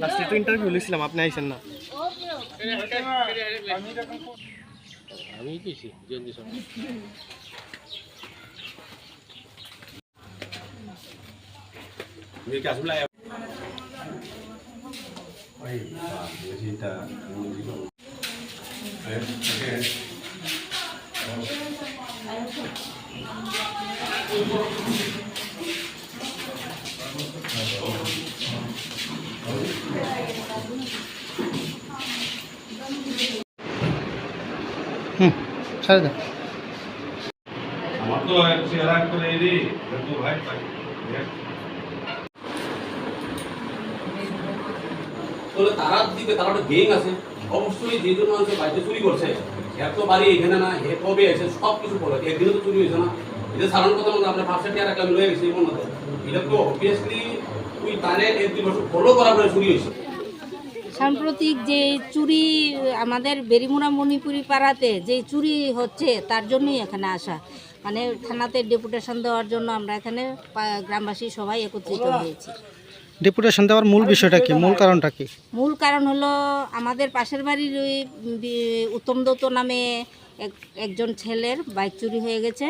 লাস্টে তো ইন্টারভিউ লিখছিলাম, আপনি আইছেন না। আমি দিছি জেন্দি সব मेरे क्या सुला है भाई ये सीता मुझे को ছাড়ে দাও। আমার তো চেহারা করে রে তো ভাই তাহলে তারা দিকে তারা একটা গ্যাং আছে অবশ্যই যে জন মানুষের বাড়িতে চুরি করছে এত বাড়ি এখানে না হে কবে এসে সব কিছু করে একদিনে তো চুরি হয়েছে না। এটা সাধারণ কথা না, আপনার পাঁচশো টাকা রাখলাম লয়ে গেছে এমন না তো। এটা তো অবভিয়াসলি তুই তারে এক দুই বছর ফলো করার পরে চুরি হয়েছে। সাম্প্রতিক যে চুরি আমাদের বেরিমুরা মণিপুরি পাড়াতে যে চুরি হচ্ছে তার জন্যই এখানে আসা, মানে থানাতে ডেপুটেশন দেওয়ার জন্য আমরা এখানে গ্রামবাসী সবাই একত্রিত হয়েছি। ডেপুটেশন দেওয়ার মূল বিষয়টা কি, মূল কারণটা কি? মূল কারণ হলো আমাদের পাশের বাড়ির ওই উত্তম দত্ত নামে একজন ছেলের বাইক চুরি হয়ে গেছে।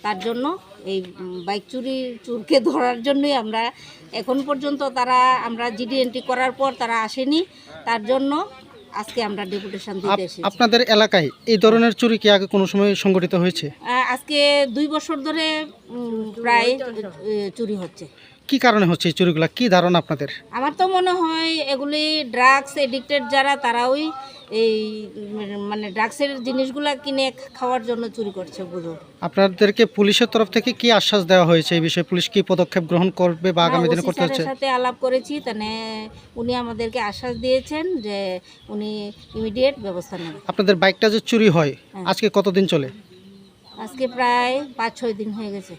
তার জন্য এই বাইক চোরকে ধরার জন্যই আমরা এখন পর্যন্ত আমরা জিডি এন্ট্রি করার পর তারা আসেনি, তার জন্য আজকে আমরা ডেপুটেশন দিতে এসেছি। আপনাদের এলাকায় এই ধরনের চুরি কি আগে কোনো সময় সংঘটিত হয়েছে? আজকে 2 বছর ধরে প্রায় চুরি হচ্ছে। কি কারণে হচ্ছে এই চুরিগুলো, কি ধারণা আপনাদের? আমার তো মনে হয় এগুলি ড্রাগস এডিক্টেড যারা তারাই এই মানে ড্রাগসের জিনিসগুলা কিনে খাওয়ার জন্য চুরি করছে বুঝো। আপনাদেরকে পুলিশের তরফ থেকে কি আশ্বাস দেওয়া হয়েছে এই বিষয়ে? পুলিশ কি পদক্ষেপ গ্রহণ করবে বা আগামী দিনে করতে হচ্ছে? সাথে আলাপ করেছি, তাহলে উনি আমাদেরকে আশ্বাস দিয়েছেন যে উনি ইমিডিয়েট ব্যবস্থা নেবেন। আপনাদের বাইকটা যে চুরি হয় আজকে কতদিন চলে? আজকে প্রায় 5-6 দিন হয়ে গেছে।